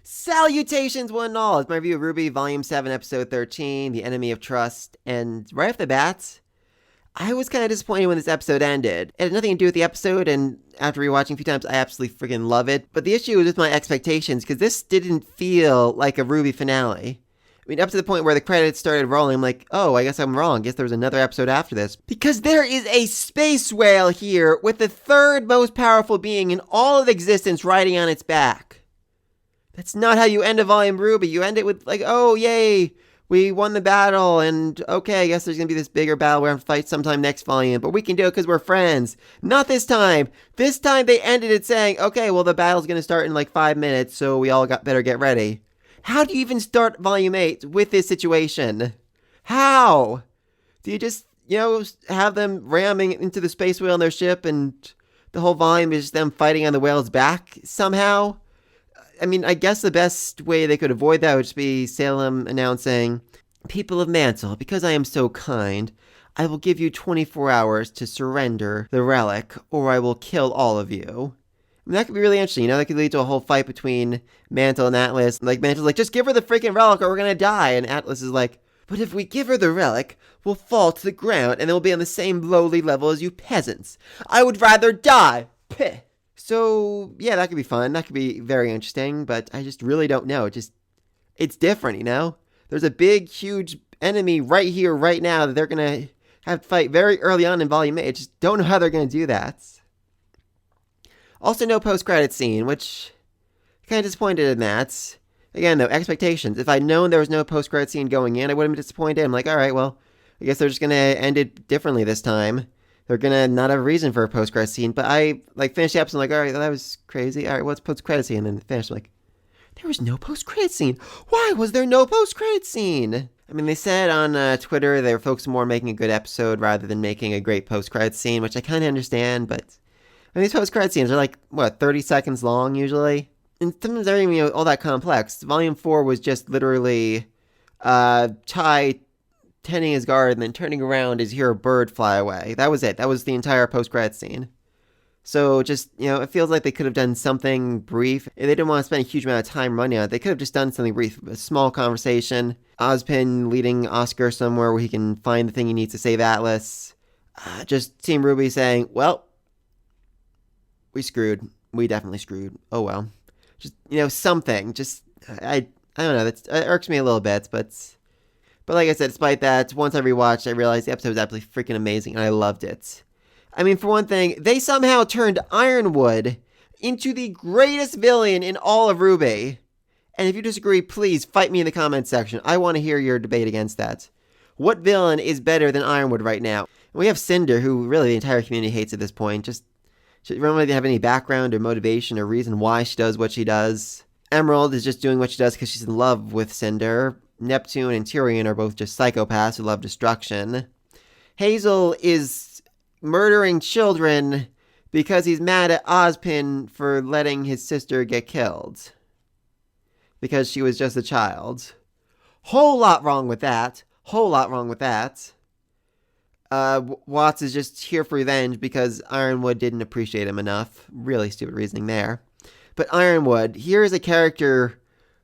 Salutations one and all, it's my review of RWBY Volume 7, Episode 13, The Enemy of Trust, and right off the bat, I was kind of disappointed when this episode ended. It had nothing to do with the episode, and after rewatching a few times, I absolutely freaking love it, but the issue was with my expectations, because this didn't feel like a RWBY finale. I mean, up to the point where the credits started rolling, I'm like, oh, I guess I'm wrong. I guess there was another episode after this. Because there is a space whale here with the third most powerful being in all of existence riding on its back. That's not how you end a volume RWBY. You end it with like, oh, yay, we won the battle, and okay, I guess there's going to be this bigger battle we're going to fight sometime next volume, but we can do it because we're friends. Not this time. This time they ended it saying, okay, well, the battle's going to start in like 5 minutes, so we all better get ready. How do you even start Volume 8 with this situation? How? Do you just, have them ramming into the space whale in their ship and the whole volume is just them fighting on the whale's back somehow? I mean, I guess the best way they could avoid that would just be Salem announcing, "People of Mantle, because I am so kind, I will give you 24 hours to surrender the relic, or I will kill all of you." I mean, that could be really interesting. That could lead to a whole fight between Mantle and Atlas. Like, Mantle's like, just give her the freaking relic or we're gonna die. And Atlas is like, but if we give her the relic, we'll fall to the ground and then we'll be on the same lowly level as you peasants. I would rather die. Peh. So, yeah, that could be fun. That could be very interesting, but I just really don't know. It's different, There's a big, huge enemy right here, right now that they're gonna have to fight very early on in Volume 8. I just don't know how they're gonna do that. Also, no post-credit scene, which kind of disappointed in that. Again, though, expectations. If I'd known there was no post-credit scene going in, I wouldn't be disappointed. I'm like, all right, well, I guess they're just going to end it differently this time. They're going to not have a reason for a post-credit scene. But I, finished the episode, I'm like, all right, that was crazy. All right, what's post-credit scene? And then finished, I'm like, there was no post-credit scene. Why was there no post-credit scene? I mean, they said on Twitter they were focused more on making a good episode rather than making a great post-credit scene, which I kind of understand, but I mean, these post-credit scenes are 30 seconds long usually? And sometimes they're even all that complex. Volume 4 was just literally Ty tending his guard and then turning around as you hear a bird fly away. That was it. That was the entire post-credit scene. So just, it feels like they could have done something brief. If they didn't want to spend a huge amount of time running on it, they could have just done something brief. A small conversation. Ozpin leading Oscar somewhere where he can find the thing he needs to save Atlas. Just Team RWBY saying, well, we screwed. We definitely screwed. Oh well. Just, something. Just, I don't know. It irks me a little bit, but like I said, despite that, once I rewatched, I realized the episode was absolutely freaking amazing, and I loved it. I mean, for one thing, they somehow turned Ironwood into the greatest villain in all of RWBY. And if you disagree, please fight me in the comments section. I want to hear your debate against that. What villain is better than Ironwood right now? And we have Cinder, who really the entire community hates at this point. She doesn't really have any background or motivation or reason why she does what she does. Emerald is just doing what she does because she's in love with Cinder. Neptune and Tyrion are both just psychopaths who love destruction. Hazel is murdering children because he's mad at Ozpin for letting his sister get killed. Because she was just a child. Whole lot wrong with that. Watts is just here for revenge because Ironwood didn't appreciate him enough. Really stupid reasoning there. But Ironwood, here is a character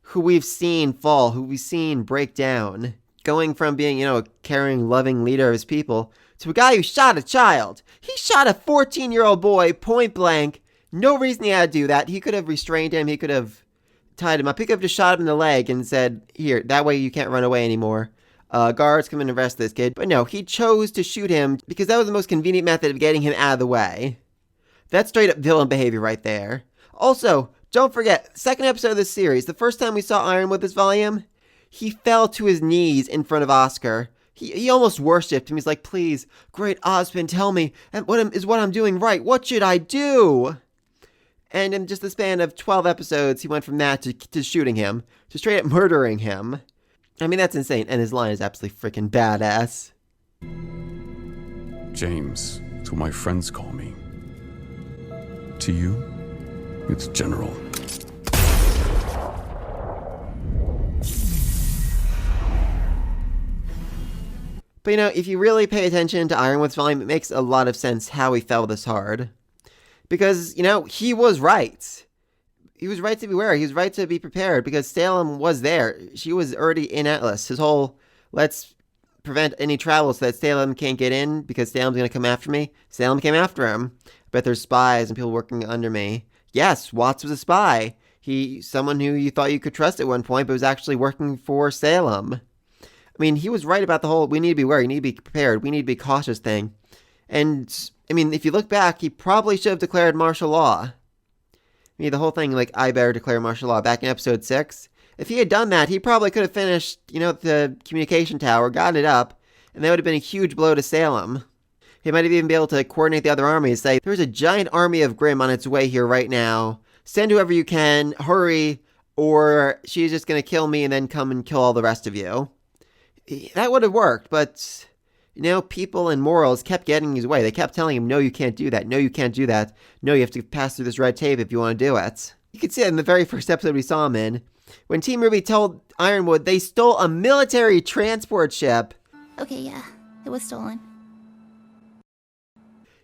who we've seen fall, who we've seen break down. Going from being, a caring, loving leader of his people to a guy who shot a child. He shot a 14-year-old boy point blank. No reason he had to do that. He could have restrained him. He could have tied him up. He could have just shot him in the leg and said, here, that way you can't run away anymore. Guards come in and arrest this kid. But no, he chose to shoot him because that was the most convenient method of getting him out of the way. That's straight up villain behavior right there. Also, don't forget, second episode of this series, the first time we saw Ironwood this volume, he fell to his knees in front of Oscar. He almost worshipped him. He's like, please, great Ozpin, tell me, what I'm doing right? What should I do? And in just the span of 12 episodes, he went from that to shooting him, to straight up murdering him. I mean, that's insane, and his line is absolutely freaking badass. James, to my friends call me. To you, it's General. But if you really pay attention to Ironwood's volume, it makes a lot of sense how he fell this hard. Because, he was right. He was right to be wary. He was right to be prepared because Salem was there. She was already in Atlas. His whole, let's prevent any travel so that Salem can't get in because Salem's going to come after me. Salem came after him. I bet there's spies and people working under me. Yes, Watts was a spy. Someone who you thought you could trust at one point, but was actually working for Salem. I mean, he was right about the whole, we need to be wary, we need to be prepared, we need to be cautious thing. And, I mean, if you look back, he probably should have declared martial law. I mean, the whole thing, like, I better declare martial law back in episode 6. If he had done that, he probably could have finished, the communication tower, got it up, and that would have been a huge blow to Salem. He might have even been able to coordinate the other armies, say, there's a giant army of Grimm on its way here right now. Send whoever you can, hurry, or she's just going to kill me and then come and kill all the rest of you. That would have worked, but, people and morals kept getting in his way. They kept telling him, no, you can't do that. No, you can't do that. No, you have to pass through this red tape if you want to do it. You can see it in the very first episode we saw him in. When Team RWBY told Ironwood they stole a military transport ship. Okay, yeah, it was stolen.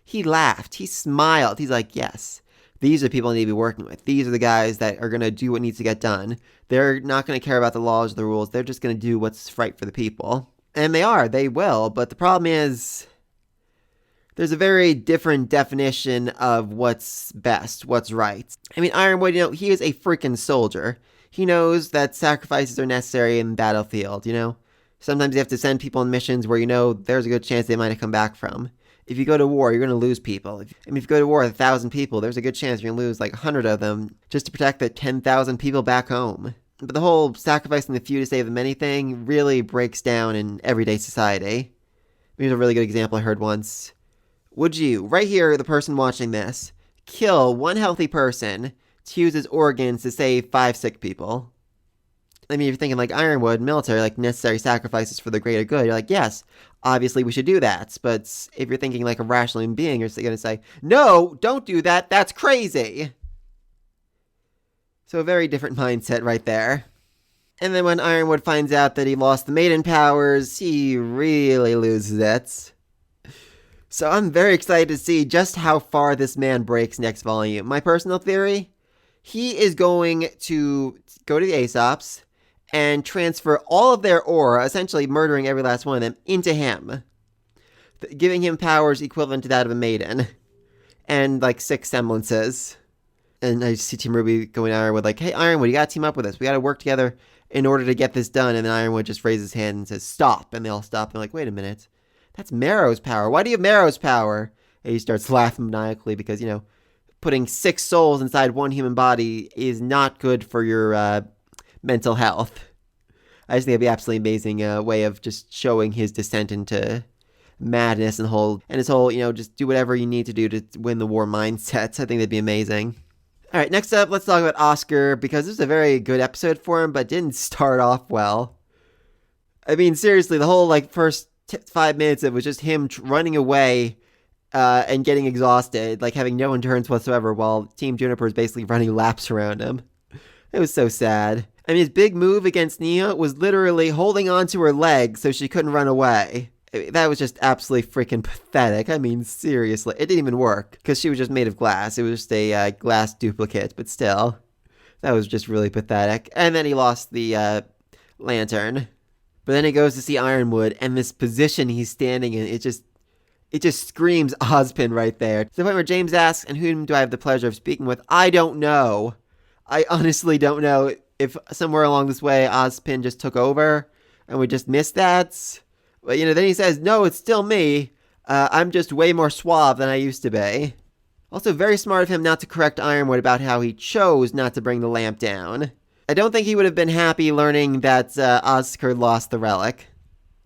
He laughed. He smiled. He's like, yes, these are the people I need to be working with. These are the guys that are going to do what needs to get done. They're not going to care about the laws or the rules. They're just going to do what's right for the people. And they will. But the problem is there's a very different definition of what's best, what's right. I mean, Ironwood, he is a freaking soldier. He knows that sacrifices are necessary in the battlefield, Sometimes you have to send people on missions where there's a good chance they might have come back from. If you go to war, you're going to lose people. If you go to war with 1,000 people, there's a good chance you're going to lose like 100 of them just to protect the 10,000 people back home. But the whole sacrificing the few to save the many thing really breaks down in everyday society. Here's a really good example I heard once. Would you, right here, the person watching this, kill one healthy person to use his organs to save 5 sick people? I mean, if you're thinking like Ironwood, military, like necessary sacrifices for the greater good, you're like, yes, obviously we should do that. But if you're thinking like a rational human being, you're going to say, no, don't do that. That's crazy. So a very different mindset right there. And then when Ironwood finds out that he lost the Maiden powers, he really loses it. So I'm very excited to see just how far this man breaks next volume. My personal theory, he is going to go to the Aesops and transfer all of their aura, essentially murdering every last one of them, into him, giving him powers equivalent to that of a Maiden, and like 6 semblances. And I see Team RWBY going to Ironwood like, hey, Ironwood, you gotta team up with us. We gotta work together in order to get this done. And then Ironwood just raises his hand and says, stop. And they all stop. And they're like, wait a minute. That's Marrow's power. Why do you have Marrow's power? And he starts laughing maniacally because, putting 6 souls inside one human body is not good for your mental health. I just think it'd be absolutely amazing way of just showing his descent into madness and his whole, just do whatever you need to do to win the war mindsets. I think that'd be amazing. All right, next up, let's talk about Oscar, because this was a very good episode for him, but didn't start off well. I mean, seriously, the whole first 5 minutes, it was just him running away and getting exhausted, having no endurance whatsoever, while Team Juniper is basically running laps around him. It was so sad. I mean, his big move against Neo was literally holding on to her leg so she couldn't run away. That was just absolutely freaking pathetic. I mean, seriously. It didn't even work, because she was just made of glass. It was just a glass duplicate, but still. That was just really pathetic. And then he lost the lantern. But then he goes to see Ironwood, and this position he's standing in, it just screams Ozpin right there. To the point where James asks, and whom do I have the pleasure of speaking with? I don't know. I honestly don't know if somewhere along this way Ozpin just took over, and we just missed that. But, then he says, no, it's still me. I'm just way more suave than I used to be. Also, very smart of him not to correct Ironwood about how he chose not to bring the lamp down. I don't think he would have been happy learning that Oscar lost the relic.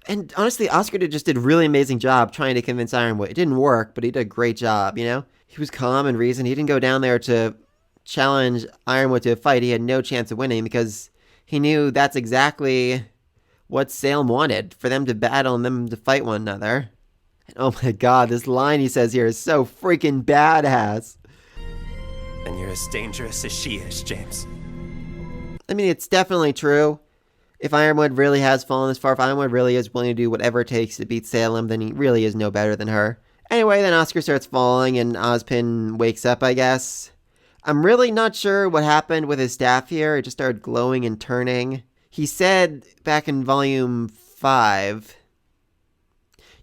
And honestly, Oscar just did a really amazing job trying to convince Ironwood. It didn't work, but he did a great job, He was calm and reasoned. He didn't go down there to challenge Ironwood to a fight. He had no chance of winning because he knew that's exactly what Salem wanted, for them to battle and them to fight one another. And oh my god, this line he says here is so freaking badass. And you're as dangerous as she is, James. I mean, it's definitely true. If Ironwood really has fallen this far, if Ironwood really is willing to do whatever it takes to beat Salem, then he really is no better than her. Anyway, then Oscar starts falling and Ozpin wakes up, I guess. I'm really not sure what happened with his staff here. It just started glowing and turning. He said back in volume 5.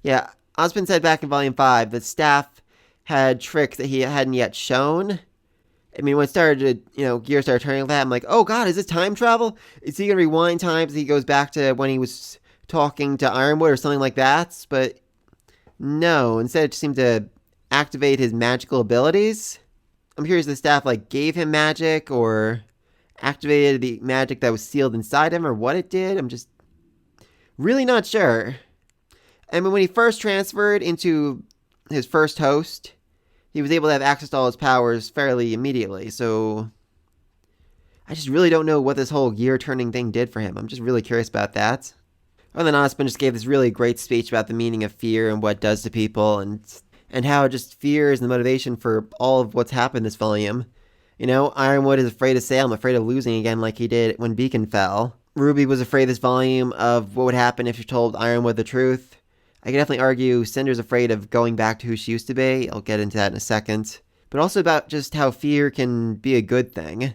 Yeah, Osmond said back in volume 5 that staff had tricks that he hadn't yet shown. I mean, when it started to, gears started turning like that, I'm like, oh god, is this time travel? Is he going to rewind time as he goes back to when he was talking to Ironwood or something like that? But no, instead it just seemed to activate his magical abilities. I'm curious if the staff, gave him magic or activated the magic that was sealed inside him or what it did. I'm just really not sure. I mean, when he first transferred into his first host, he was able to have access to all his powers fairly immediately, so I just really don't know what this whole gear-turning thing did for him. I'm just really curious about that. And then Osmond just gave this really great speech about the meaning of fear and what it does to people, and how just fear is the motivation for all of what's happened this volume. Ironwood is afraid of Salem, afraid of losing again like he did when Beacon fell. RWBY was afraid this volume of what would happen if you told Ironwood the truth. I can definitely argue Cinder's afraid of going back to who she used to be. I'll get into that in a second. But also about just how fear can be a good thing.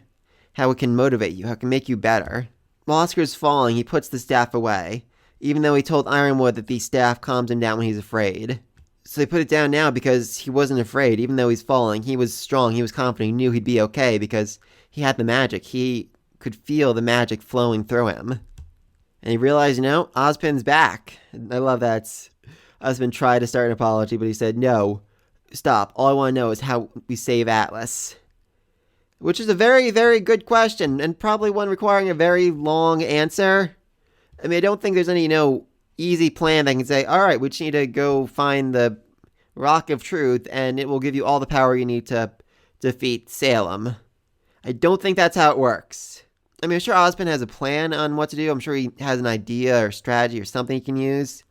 How it can motivate you. How it can make you better. While Oscar's falling, he puts the staff away. Even though he told Ironwood that the staff calms him down when he's afraid. So they put it down now because he wasn't afraid. Even though he's falling, he was strong. He was confident. He knew he'd be okay because he had the magic. He could feel the magic flowing through him. And he realized, Ozpin's back. I love that. Osmond tried to start an apology, but he said, no, stop. All I want to know is how we save Atlas. Which is a very, very good question, and probably one requiring a very long answer. I mean, I don't think there's any, easy plan that can say, all right, we just need to go find the Rock of Truth, and it will give you all the power you need to defeat Salem. I don't think that's how it works. I mean, I'm sure Ozpin has a plan on what to do. I'm sure he has an idea or strategy or something he can use.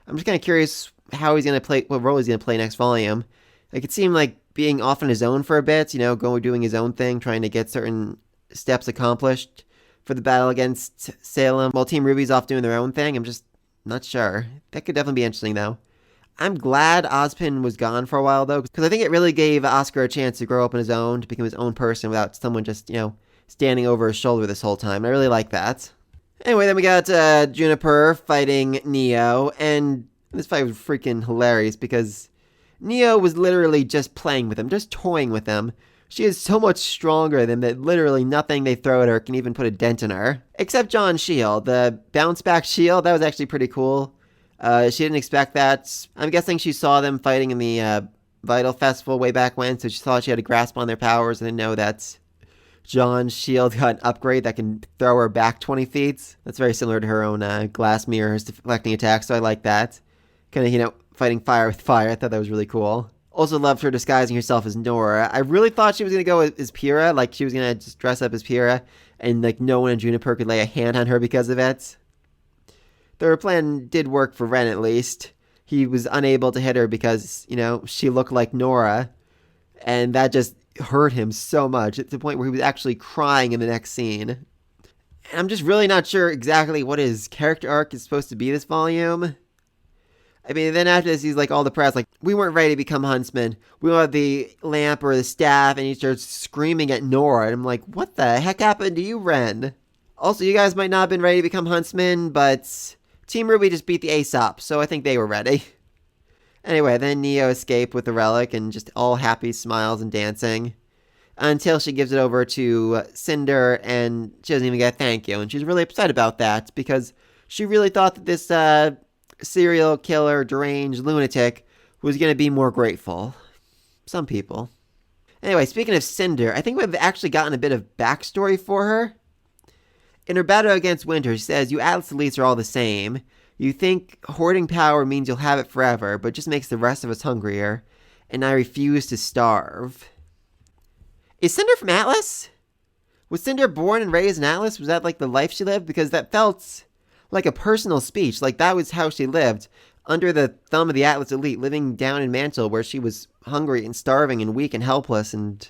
I'm just kind of curious how he's going to play, what role he's going to play next volume. It seemed like being off on his own for a bit, doing his own thing, trying to get certain steps accomplished for the battle against Salem, while Team RWBY's off doing their own thing. I'm just not sure. That could definitely be interesting, though. I'm glad Ozpin was gone for a while, though, because I think it really gave Oscar a chance to grow up on his own, to become his own person without someone just, standing over his shoulder this whole time. I really like that. Anyway, then we got Juniper fighting Neo, and this fight was freaking hilarious because Neo was literally just playing with him, just toying with him. She is so much stronger than that literally nothing they throw at her can even put a dent in her. Except John's shield. The bounce back shield, that was actually pretty cool. She didn't expect that. I'm guessing she saw them fighting in the Vital Festival way back when, so she thought she had a grasp on their powers and didn't know that John's shield got an upgrade that can throw her back 20 feet. That's very similar to her own glass mirrors deflecting attacks, so I like that. Kind of, fighting fire with fire. I thought that was really cool. Also loved her disguising herself as Nora. I really thought she was going to go as Pyrrha, she was going to just dress up as Pyrrha, and no one in Juniper could lay a hand on her because of it. Their plan did work for Ren, at least. He was unable to hit her because, she looked like Nora, and that just hurt him so much, at the point where he was actually crying in the next scene. And I'm just really not sure exactly what his character arc is supposed to be this volume. I mean, then after this, he's all depressed, we weren't ready to become huntsmen. We wanted the lamp or the staff, and he starts screaming at Nora, and I'm like, what the heck happened to you, Ren? Also, you guys might not have been ready to become huntsmen, but Team RWBY just beat the Aesop, so I think they were ready. Anyway, then Neo escaped with the relic, and just all happy smiles and dancing, until she gives it over to Cinder, and she doesn't even get a thank you, and she's really upset about that, because she really thought that this, serial killer, deranged lunatic was going to be more grateful. Some people. Anyway, speaking of Cinder, I think we've actually gotten a bit of backstory for her. In her battle against Winter, she says, you Atlas elites are all the same. You think hoarding power means you'll have it forever, but it just makes the rest of us hungrier. And I refuse to starve. Is Cinder from Atlas? Was Cinder born and raised in Atlas? Was that the life she lived? Because that felt like a personal speech. That was how she lived, under the thumb of the Atlas elite, living down in Mantle, where she was hungry and starving and weak and helpless. And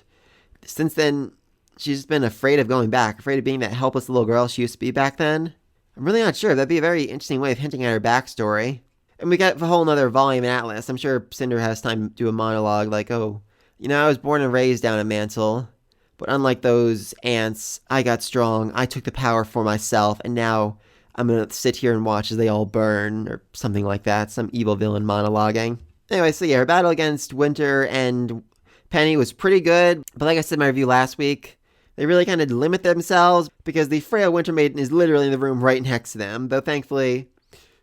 since then, she's just been afraid of going back, afraid of being that helpless little girl she used to be back then. I'm really not sure. That'd be a very interesting way of hinting at her backstory. And we got a whole nother volume in Atlas. I'm sure Cinder has time to do a monologue I was born and raised down in Mantle, But unlike those ants, I got strong. I took the power for myself, and now I'm going to sit here and watch as they all burn, or something like that. Some evil villain monologuing. Anyway, so yeah, her battle against Winter and Penny was pretty good. But like I said in my review last week, they really kind of limit themselves because the frail Winter Maiden is literally in the room right next to them. Though thankfully,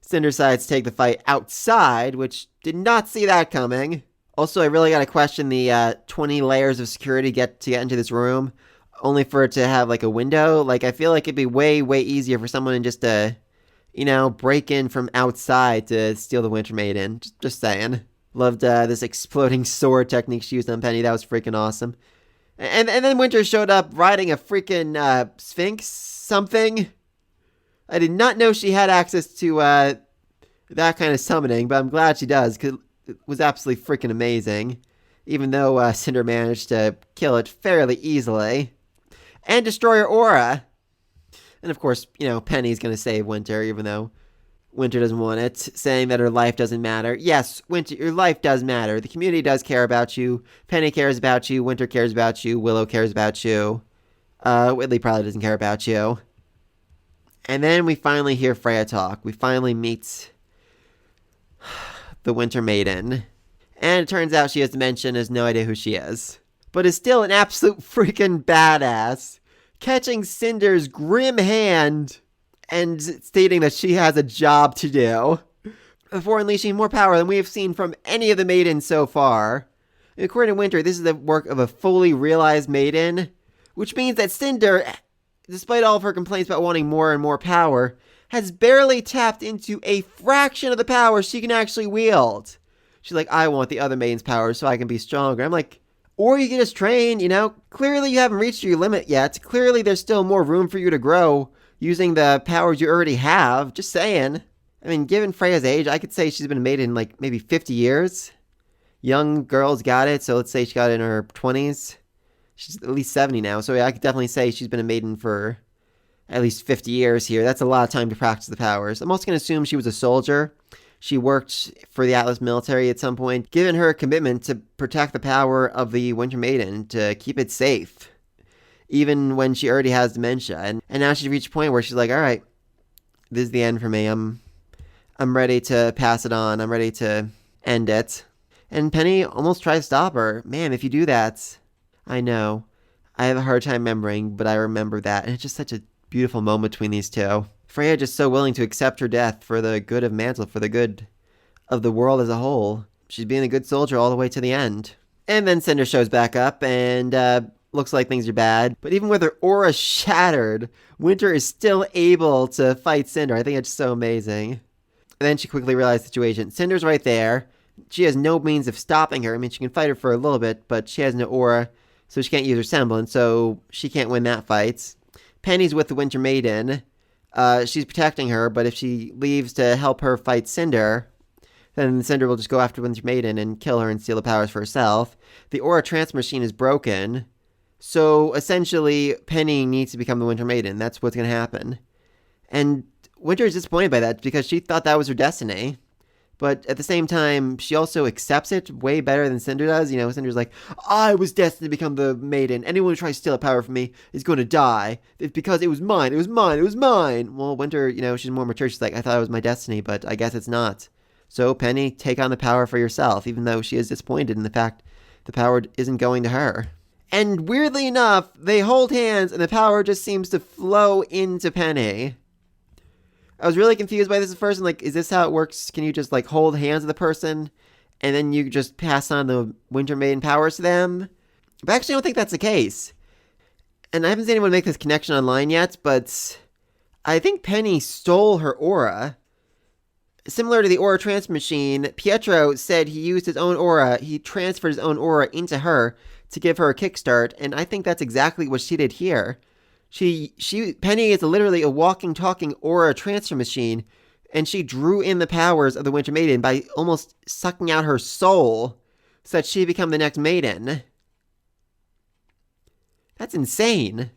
Cinder decides to take the fight outside, which did not see that coming. Also, I really gotta question the 20 layers of security to get into this room, only for it to have like a window. Like, I feel like it'd be way, way easier for someone just to, break in from outside to steal the Winter Maiden. Just saying. Loved this exploding sword technique she used on Penny. That was freaking awesome. And then Winter showed up riding a freaking Sphinx something. I did not know she had access to that kind of summoning, but I'm glad she does, because it was absolutely freaking amazing. Even though Cinder managed to kill it fairly easily. And destroy her aura. And of course, Penny's going to save Winter, even though Winter doesn't want it, saying that her life doesn't matter. Yes, Winter, your life does matter. The community does care about you. Penny cares about you. Winter cares about you. Willow cares about you. Whitley probably doesn't care about you. And then we finally hear Freya talk. We finally meet the Winter Maiden. And it turns out she has dementia and has no idea who she is. But is still an absolute freaking badass. Catching Cinder's grim hand and stating that she has a job to do. Before unleashing more power than we have seen from any of the Maidens so far. According to Winter, this is the work of a fully realized Maiden. Which means that Cinder, despite all of her complaints about wanting more and more power, has barely tapped into a fraction of the power she can actually wield. She's like, I want the other Maiden's powers so I can be stronger. I'm like, or you can just train, Clearly you haven't reached your limit yet. Clearly there's still more room for you to grow using the powers you already have. Just saying. I mean, given Freya's age, I could say she's been a maiden like maybe 50 years. Young girls got it, so let's say she got it in her 20s. She's at least 70 now, so yeah, I could definitely say she's been a maiden for at least 50 years here. That's a lot of time to practice the powers. I'm also going to assume she was a soldier. She worked for the Atlas military at some point, given her commitment to protect the power of the Winter Maiden, to keep it safe, even when she already has dementia. And now she's reached a point where she's like, all right, this is the end for me. I'm ready to pass it on. I'm ready to end it. And Penny almost tries to stop her. Man, if you do that, I know. I have a hard time remembering, but I remember that. And it's just such a beautiful moment between these two. Freya just so willing to accept her death for the good of Mantle, for the good of the world as a whole. She's being a good soldier all the way to the end. And then Cinder shows back up and looks like things are bad. But even with her aura shattered, Winter is still able to fight Cinder. I think it's so amazing. And then she quickly realized the situation. Cinder's right there. She has no means of stopping her. I mean, she can fight her for a little bit, but she has no aura, so she can't use her semblance, so she can't win that fight. Penny's with the Winter Maiden. She's protecting her, but if she leaves to help her fight Cinder, then Cinder will just go after Winter Maiden and kill her and steal the powers for herself. The aura transfer machine is broken, so essentially Penny needs to become the Winter Maiden. That's what's going to happen. And Winter is disappointed by that because she thought that was her destiny. But at the same time, she also accepts it way better than Cinder does. Cinder's like, I was destined to become the Maiden. Anyone who tries to steal a power from me is going to die. It's because it was mine. It was mine. It was mine. Well, Winter, she's more mature. She's like, I thought it was my destiny, but I guess it's not. So, Penny, take on the power for yourself, even though she is disappointed in the fact the power isn't going to her. And weirdly enough, they hold hands and the power just seems to flow into Penny. I was really confused by this at first. I'm like, is this how it works? Can you just hold hands with the person and then you just pass on the Winter Maiden powers to them? But I actually don't think that's the case. And I haven't seen anyone make this connection online yet, but I think Penny stole her aura. Similar to the aura transfer machine, Pietro said he used his own aura. He transferred his own aura into her to give her a kickstart. And I think that's exactly what she did here. Penny is literally a walking, talking aura transfer machine, and she drew in the powers of the Winter Maiden by almost sucking out her soul so that she become the next Maiden. That's insane.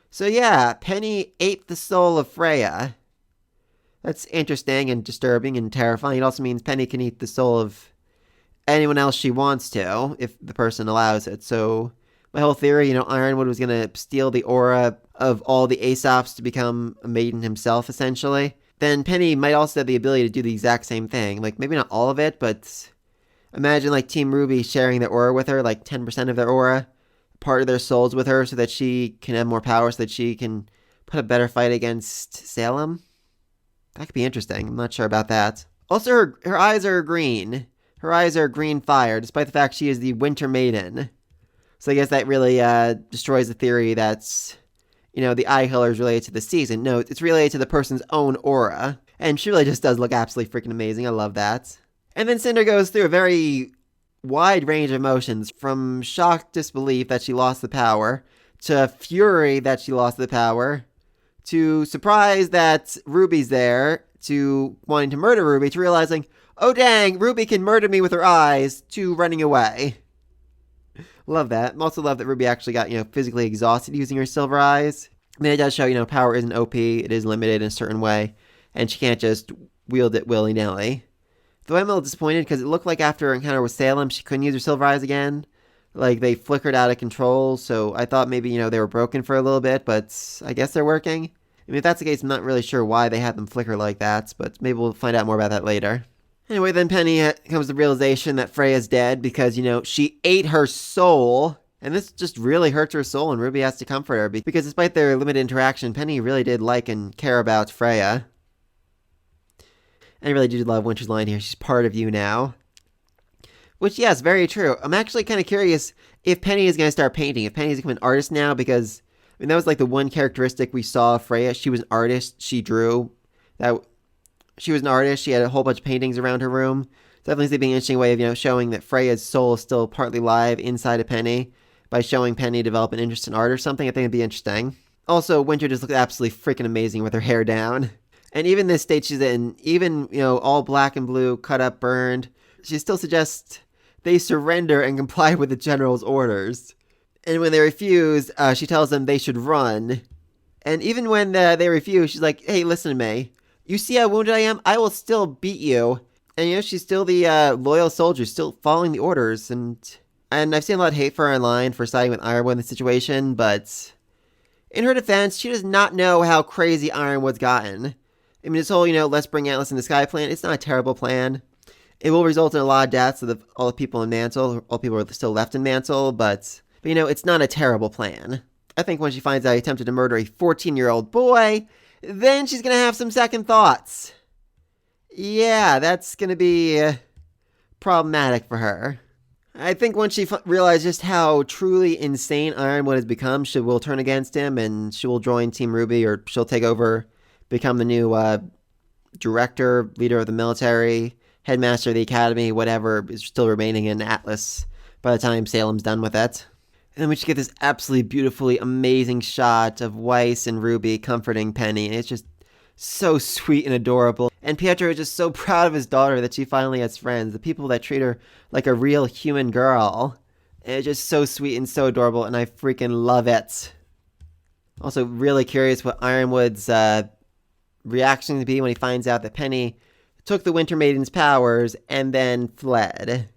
So yeah, Penny ate the soul of Freya. That's interesting and disturbing and terrifying. It also means Penny can eat the soul of anyone else she wants to, if the person allows it. So my whole theory, Ironwood was going to steal the aura of all the Aesops to become a Maiden himself, essentially. Then Penny might also have the ability to do the exact same thing. Like, maybe not all of it, but imagine, like, Team RWBY sharing their aura with her, like 10% of their aura, part of their souls with her so that she can have more power, so that she can put a better fight against Salem. That could be interesting. I'm not sure about that. Also, her eyes are green. Her eyes are green fire, despite the fact she is the Winter Maiden. So I guess that really destroys the theory that's, the eye color is related to the season. No, it's related to the person's own aura. And she really just does look absolutely freaking amazing. I love that. And then Cinder goes through a very wide range of emotions, from shocked disbelief that she lost the power, to fury that she lost the power, to surprise that RWBY's there, to wanting to murder RWBY, to realizing, oh dang, RWBY can murder me with her eyes, to running away. Love that. Also love that RWBY actually got, physically exhausted using her silver eyes. I mean, it does show, power isn't OP, it is limited in a certain way, and she can't just wield it willy-nilly. Though I'm a little disappointed because it looked like after her encounter with Salem, she couldn't use her silver eyes again. Like, they flickered out of control, so I thought maybe, they were broken for a little bit, but I guess they're working. I mean, if that's the case, I'm not really sure why they had them flicker like that, but maybe we'll find out more about that later. Anyway, then Penny comes to the realization that Freya's dead because, she ate her soul. And this just really hurts her soul, and RWBY has to comfort her. Because despite their limited interaction, Penny really did like and care about Freya. And I really do love Winter's line here. She's part of you now. Which, yes, very true. I'm actually kind of curious if Penny is going to start painting. If Penny's become an artist now, because, that was like the one characteristic we saw of Freya. She was an artist. She drew. She was an artist. She had a whole bunch of paintings around her room. So definitely being an interesting way of, showing that Freya's soul is still partly live inside of Penny by showing Penny develop an interest in art or something. I think it'd be interesting. Also, Winter just looks absolutely freaking amazing with her hair down. And even this state she's in, even, all black and blue, cut up, burned, she still suggests they surrender and comply with the general's orders. And when they refuse, she tells them they should run. And even when they refuse, she's like, hey, listen to me. You see how wounded I am? I will still beat you. And, she's still the loyal soldier, still following the orders. And I've seen a lot of hate for her online for siding with Ironwood in the situation, but in her defense, she does not know how crazy Ironwood's gotten. I mean, this whole, let's bring Atlas in the sky plan, it's not a terrible plan. It will result in a lot of deaths of all the people in Mantle, all the people who are still left in Mantle, but it's not a terrible plan. I think when she finds out he attempted to murder a 14-year-old boy, then she's going to have some second thoughts. Yeah, that's going to be problematic for her. I think once she realizes just how truly insane Ironwood has become, she will turn against him and she will join Team RWBY, or she'll take over, become the new director, leader of the military, headmaster of the academy, whatever is still remaining in Atlas by the time Salem's done with it. And then we just get this absolutely beautifully amazing shot of Weiss and RWBY comforting Penny, and it's just so sweet and adorable. And Pietro is just so proud of his daughter that she finally has friends, the people that treat her like a real human girl. And it's just so sweet and so adorable, and I freaking love it. Also, really curious what Ironwood's reaction to be when he finds out that Penny took the Winter Maiden's powers and then fled.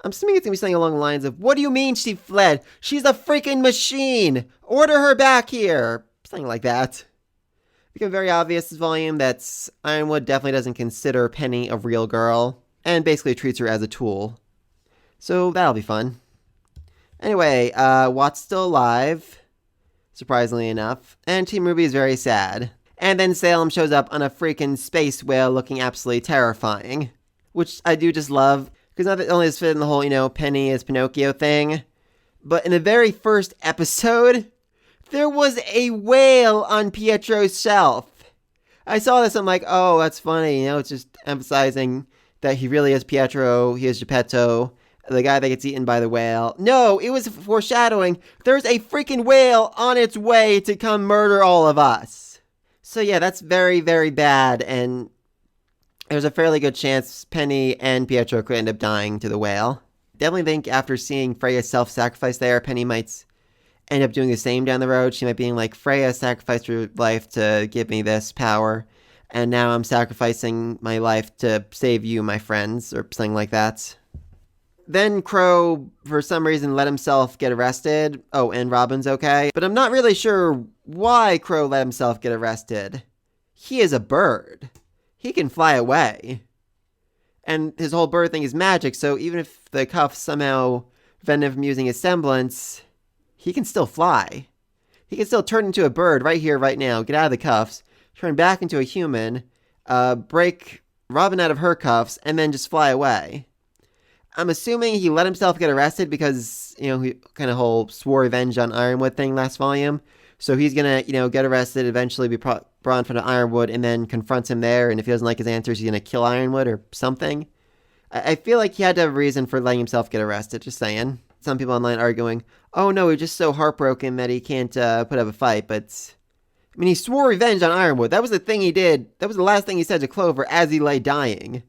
I'm assuming it's going to be something along the lines of, what do you mean she fled? She's a freaking machine! Order her back here! Something like that. It's become very obvious this volume that Ironwood definitely doesn't consider Penny a real girl, and basically treats her as a tool. So that'll be fun. Anyway, Watt's still alive, surprisingly enough, and Team RWBY is very sad. And then Salem shows up on a freaking space whale looking absolutely terrifying, which I do just love. Because not only does it fit in the whole, Penny as Pinocchio thing, but in the very first episode, there was a whale on Pietro's shelf. I saw this, I'm like, oh, that's funny, it's just emphasizing that he really is Pietro, he is Geppetto, the guy that gets eaten by the whale. No, it was foreshadowing, there's a freaking whale on its way to come murder all of us. So yeah, that's very, very bad, and there's a fairly good chance Penny and Pietro could end up dying to the whale. Definitely think after seeing Freya's self-sacrifice there, Penny might end up doing the same down the road. She might be like, Freya sacrificed her life to give me this power, and now I'm sacrificing my life to save you, my friends, or something like that. Then Crow, for some reason, let himself get arrested. Oh, and Robin's okay. But I'm not really sure why Crow let himself get arrested. He is a bird. He can fly away. And his whole bird thing is magic, so even if the cuffs somehow prevent him from using his semblance, he can still fly. He can still turn into a bird right here, right now, get out of the cuffs, turn back into a human, break Robin out of her cuffs, and then just fly away. I'm assuming he let himself get arrested because, he kind of whole swore revenge on Ironwood thing last volume. So he's going to, get arrested, eventually be brought in front of Ironwood, and then confronts him there. And if he doesn't like his answers, he's going to kill Ironwood or something. I feel like he had to have a reason for letting himself get arrested, just saying. Some people online arguing, oh no, he's just so heartbroken that he can't put up a fight. But, he swore revenge on Ironwood. That was the thing he did. That was the last thing he said to Clover as he lay dying.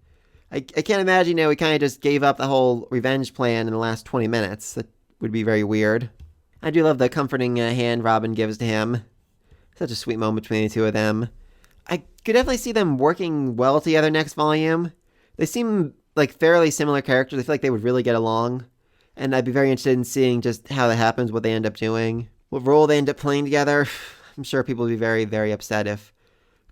I can't imagine, he kind of just gave up the whole revenge plan in the last 20 minutes. That would be very weird. I do love the comforting hand Robin gives to him. Such a sweet moment between the two of them. I could definitely see them working well together next volume. They seem like fairly similar characters. I feel like they would really get along. And I'd be very interested in seeing just how that happens, what they end up doing. What role they end up playing together. I'm sure people would be very, very upset if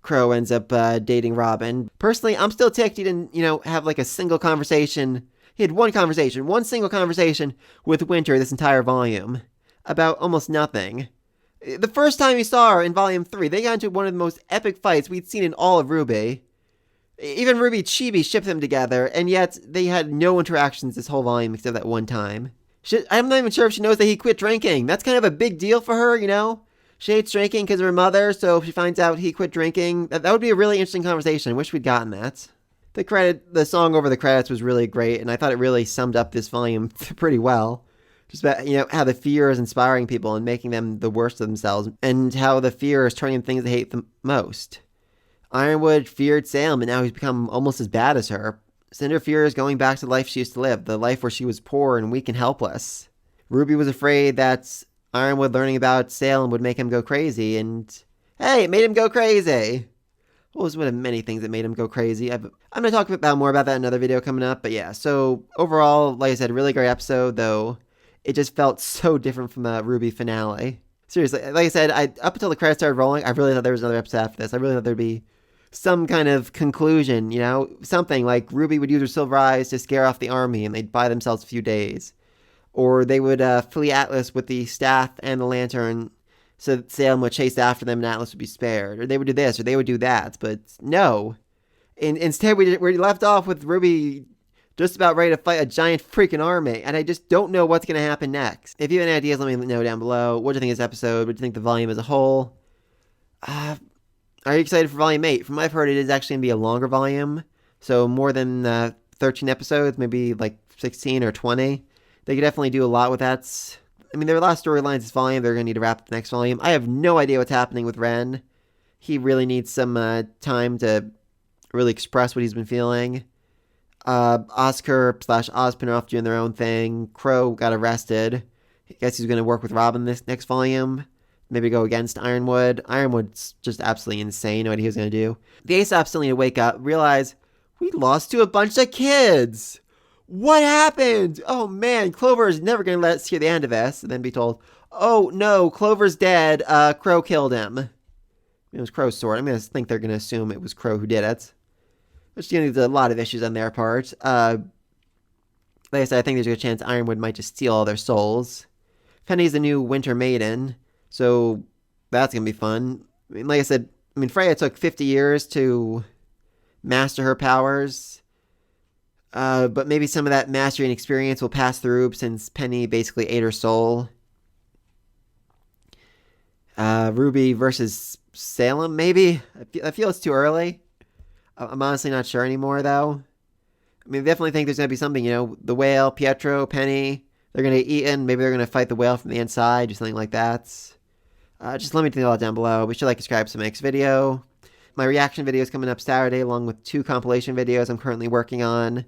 Crow ends up dating Robin. Personally, I'm still ticked he didn't, have like a single conversation. He had one single conversation with Winter this entire volume about almost nothing. The first time he saw her in Volume 3, they got into one of the most epic fights we'd seen in all of RWBY. Even RWBY Chibi shipped them together, and yet they had no interactions this whole volume except that one time. I'm not even sure if she knows that he quit drinking. That's kind of a big deal for her, She hates drinking because of her mother, so if she finds out he quit drinking, that would be a really interesting conversation. I wish we'd gotten that. The song over the credits was really great, and I thought it really summed up this volume pretty well. Just about, how the fear is inspiring people and making them the worst of themselves, and how the fear is turning them things they hate the most. Ironwood feared Salem, and now he's become almost as bad as her. Cinder fears going back to the life she used to live, the life where she was poor and weak and helpless. RWBY was afraid that Ironwood learning about Salem would make him go crazy, and hey, it made him go crazy. Well, it was one of many things that made him go crazy. I'm going to talk more about that in another video coming up, but yeah, so overall, like I said, really great episode, though it just felt so different from a RWBY finale. Seriously, like I said, up until the credits started rolling, I really thought there was another episode after this. I really thought there'd be some kind of conclusion, something like RWBY would use her silver eyes to scare off the army and they'd buy themselves a few days. Or they would flee Atlas with the staff and the lantern so that Salem would chase after them and Atlas would be spared. Or they would do this or they would do that. But no. Instead, we left off with RWBY just about ready to fight a giant freaking army. And I just don't know what's going to happen next. If you have any ideas, let me know down below. What do you think of this episode? What do you think of the volume as a whole? Are you excited for Volume 8? From what I've heard, it is actually going to be a longer volume. So more than 13 episodes, maybe like 16 or 20. They could definitely do a lot with that. There are a lot of storylines this volume. They're going to need to wrap up the next volume. I have no idea what's happening with Ren. He really needs some time to really express what he's been feeling. Oscar / Ozpin are off doing their own thing. Crow got arrested. I guess he's going to work with Robin this next volume. Maybe go against Ironwood. Ironwood's just absolutely insane. No idea what he's going to do. The Aesop still need to wake up, realize we lost to a bunch of kids. What happened? Oh man, Clover is never going to let us hear the end of this. And then be told, oh no, Clover's dead. Crow killed him. It was Crow's sword. I'm going to think they're going to assume it was Crow who did it. Which leads to a lot of issues on their part. Like I said, I think there's a good chance Ironwood might just steal all their souls. Penny's the new Winter Maiden. So that's going to be fun. Like I said, Freya took 50 years to master her powers. But maybe some of that mastery and experience will pass through since Penny basically ate her soul. RWBY versus Salem, maybe? I feel it's too early. I'm honestly not sure anymore, though. I definitely think there's going to be something, the whale, Pietro, Penny, they're going to get eaten. Maybe they're going to fight the whale from the inside, or something like that. Just let me know down below. Be sure to like, subscribe to my next video. My reaction video is coming up Saturday, along with 2 compilation videos I'm currently working on.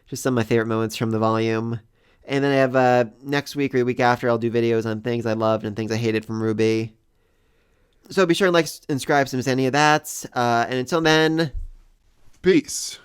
Just some of my favorite moments from the volume. And then I have next week or the week after, I'll do videos on things I loved and things I hated from RWBY. So be sure to like and subscribe if you miss any of that. And until then, Peace.